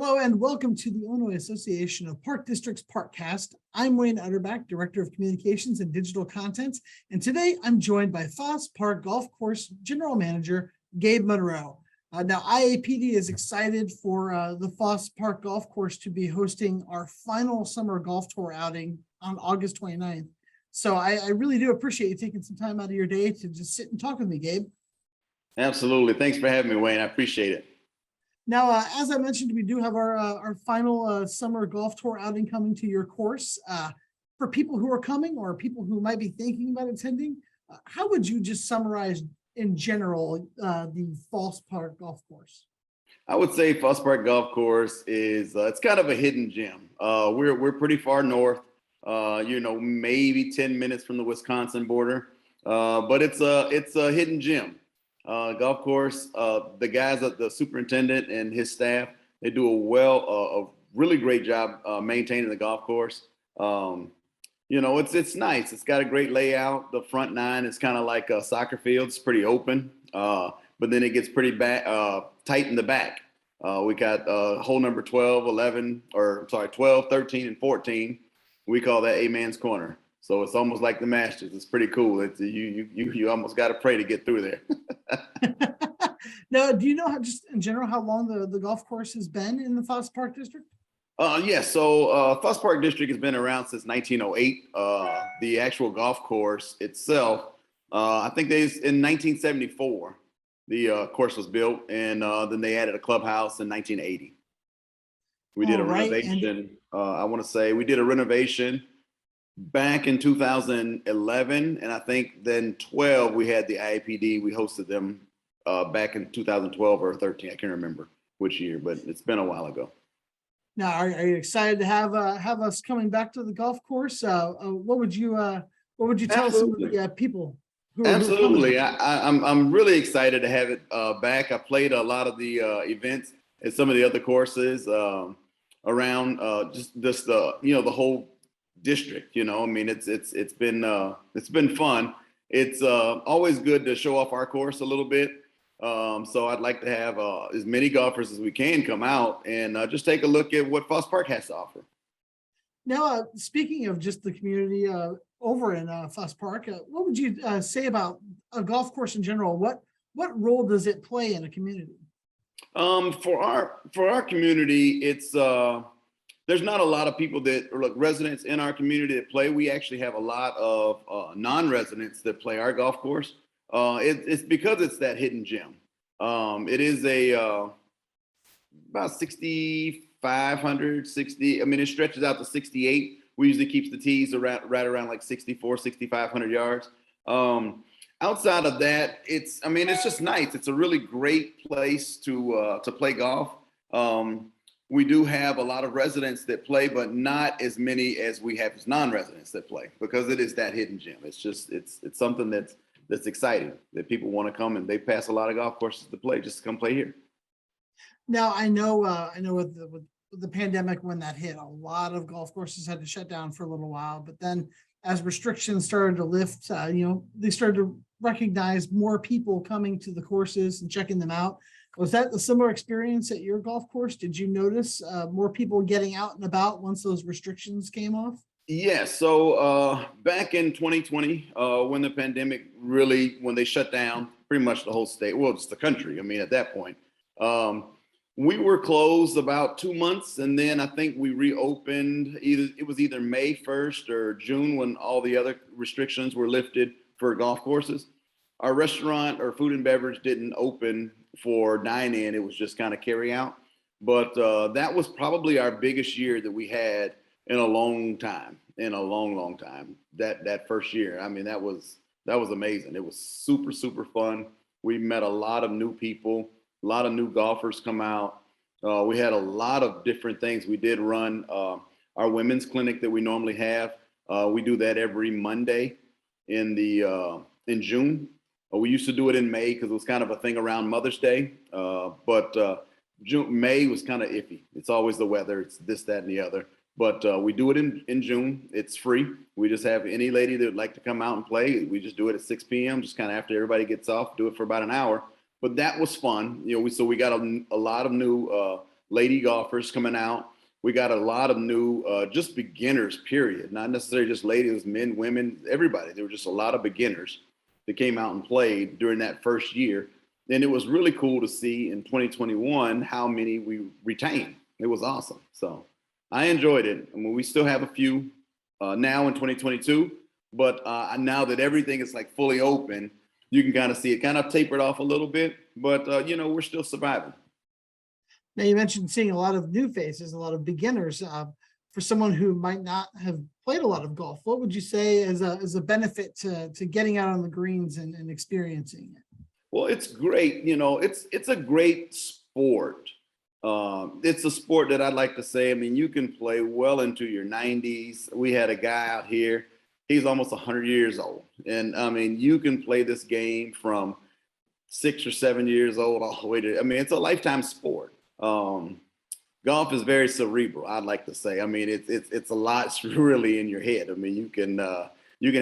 Hello and welcome to the Illinois Association of Park Districts Parkcast. I'm Wayne Utterback, Director of Communications and Digital Content, and today I'm joined by Foss Park Golf Course General Manager Gabe Monroe. Now, IAPD is excited for the Foss Park Golf Course to be hosting our final summer golf tour outing on August 29th. So I really do appreciate you taking some time out of your day to just sit and talk with me, Gabe. Absolutely. Thanks for having me, Wayne. I appreciate it. Now, as I mentioned, we do have our final summer golf tour outing coming to your course. For people who are coming or people who might be thinking about attending, how would you just summarize in general the Foss Park Golf Course? I would say Foss Park Golf Course is it's kind of a hidden gem. We're pretty far north, maybe 10 minutes from the Wisconsin border, but it's a hidden gem. Golf course, the guys, the superintendent and his staff, they do a really great job maintaining the golf course. It's nice. It's got a great layout. The front nine is kind of like a soccer field. It's pretty open, but then it gets pretty tight in the back. We got hole number 12, 13, and 14. We call that a man's corner. So it's almost like the Masters. It's pretty cool. It's you almost got to pray to get through there. Now, do you know just in general how long the golf course has been in the Foss Park District? Yes. So Foss Park District has been around since 1908. The actual golf course itself, I think in 1974, the course was built, and then they added a clubhouse in 1980. We did a renovation. I want to say we did a renovation back in 2011, and I think then 12 we had the IAPD. We hosted them back in 2012 or 13. I can't remember which year, but it's been a while ago. Now, are you excited to have us coming back to the golf course? What would you tell some of the people? Absolutely, I'm really excited to have it back. I played a lot of the events at some of the other courses around just the whole district. It's been fun. It's always good to show off our course a little bit. So I'd like to have as many golfers as we can come out and just take a look at what Foss Park has to offer. Now, speaking of just the community over in Foss Park, what would you say about a golf course in general? What role does it play in a community? For our community, it's there's not a lot of people residents in our community that play. We actually have a lot of non-residents that play our golf course. It's because it's that hidden gem. It is about 6,500, 60. I mean, it stretches out to 68. We usually keep the tees right around like 64, 6,500 yards. Outside of that, it's just nice. It's a really great place to play golf. We do have a lot of residents that play, but not as many as we have as non-residents that play, because it is that hidden gem. It's something that's exciting that people want to come, and they pass a lot of golf courses to play just to come play here. Now, I know with the pandemic, when that hit, a lot of golf courses had to shut down for a little while, but then as restrictions started to lift, they started to recognize more people coming to the courses and checking them out. Was that a similar experience at your golf course? Did you notice more people getting out and about once those restrictions came off? Yes. So back in 2020, when the pandemic when they shut down pretty much the whole state, well, it's the country. I mean, at that point, we were closed about 2 months, and then I think we reopened. It was either May 1st or June when all the other restrictions were lifted for golf courses. Our restaurant or food and beverage didn't open for dine-in. It was just kind of carry out. But that was probably our biggest year that we had in a long time, that first year. I mean, that was amazing. It was super, super fun. We met a lot of new people, a lot of new golfers come out. We had a lot of different things. We did run our women's clinic that we normally have. We do that every Monday in June. We used to do it in May because it was kind of a thing around Mother's Day, but May was kind of iffy. It's always the weather. It's this, that, and the other. But we do it in June. It's free. We just have any lady that would like to come out and play. We just do it at 6 p.m., just kind of after everybody gets off, do it for about an hour. But that was fun. So we got a lot of new lady golfers coming out. We got a lot of new, just beginners, period. Not necessarily just ladies, men, women, everybody. There were just a lot of beginners that came out and played during that first year. And it was really cool to see in 2021 how many we retained. It was awesome. So I enjoyed it. I mean, we still have a few now in 2022, but now that everything is like fully open, you can kind of see it kind of tapered off a little bit, but you know, we're still surviving. Now you mentioned seeing a lot of new faces, a lot of beginners. For someone who might not have played a lot of golf, what would you say is a benefit to getting out on the greens and experiencing it? Well, it's great. You know, it's a great sport. It's a sport that I'd like to say, I mean, you can play well into your 90s. We had a guy out here, he's almost 100 years old. And I mean, you can play this game from 6 or 7 years old all the way to, I mean, it's a lifetime sport. Golf is very cerebral, I'd like to say. I mean, it's a lot really in your head. I mean, you can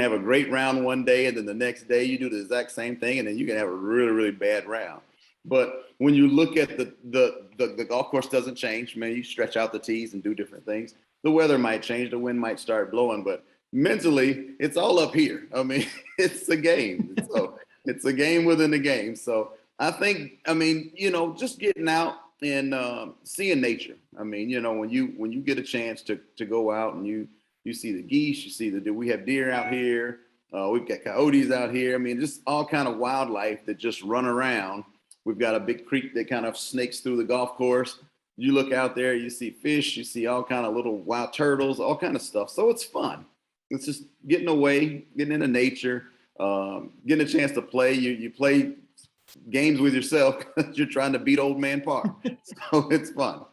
have a great round one day, and then the next day you do the exact same thing, and then you can have a really bad round. But when you look at the golf course doesn't change. Man, you stretch out the tees and do different things. The weather might change, the wind might start blowing, but mentally, it's all up here. I mean, it's a game. So it's a game within a game. So I think, I mean, you know, just getting out and seeing nature. I mean, you know, when you get a chance to go out and you see the geese, you see we have deer out here, we've got coyotes out here. I mean, just all kind of wildlife that just run around. We've got a big creek that kind of snakes through the golf course. You look out there, you see fish, you see all kind of little wild turtles, all kind of stuff. So it's fun. It's just getting away, getting into nature, getting a chance to play. You play games with yourself because you're trying to beat old man par. So it's fun.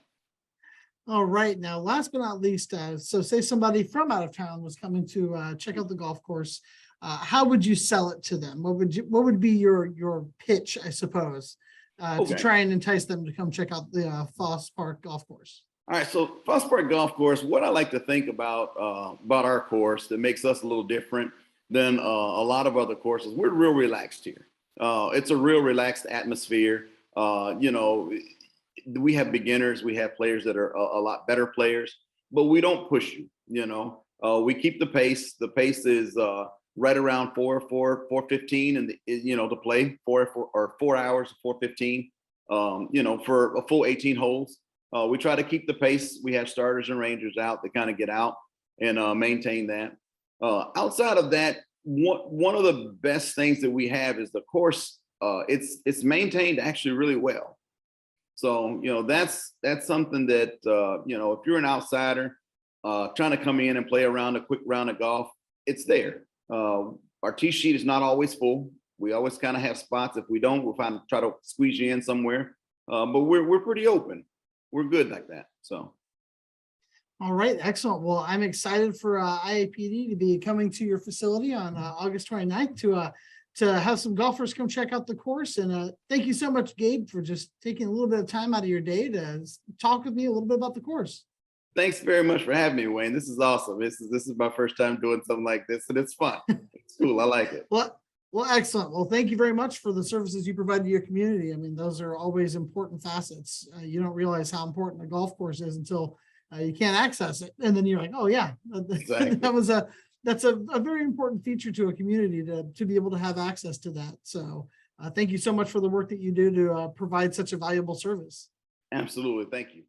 All right. Now, last but not least, so say somebody from out of town was coming to check out the golf course. How would you sell it to them? What would be your pitch, I suppose, to try and entice them to come check out the Foss Park Golf Course? All right, so Foss Park Golf Course, what I like to think about our course that makes us a little different than a lot of other courses, we're real relaxed here. It's a real relaxed atmosphere. You know, we have beginners, we have players that are a lot better players, but we don't push you. You know, we keep the pace. The pace is right around 4:15, and you know, to play 4 hours 4:15. You know, for a full 18 holes. We try to keep the pace. We have starters and rangers out that kind of get out and maintain that. Outside of that, one of the best things that we have is the course. It's maintained actually really well. So you know, that's something that you know, if you're an outsider trying to come in and play a quick round of golf, it's there. Our tee sheet is not always full. We always kind of have spots. If we don't, we'll try to squeeze you in somewhere. But we're pretty open. We're good like that. So. All right, excellent. Well, I'm excited for IAPD to be coming to your facility on August 29th to have some golfers come check out the course. And thank you so much, Gabe, for just taking a little bit of time out of your day to talk with me a little bit about the course. Thanks very much for having me, Wayne. This is awesome. This is my first time doing something like this, and it's fun. It's cool. I like it. Well, excellent. Well, thank you very much for the services you provide to your community. I mean, those are always important facets. You don't realize how important a golf course is until you can't access it, and then you're like, oh yeah, Exactly. that's a very important feature to a community to be able to have access to that. So thank you so much for the work that you do to provide such a valuable service. Absolutely. Thank you.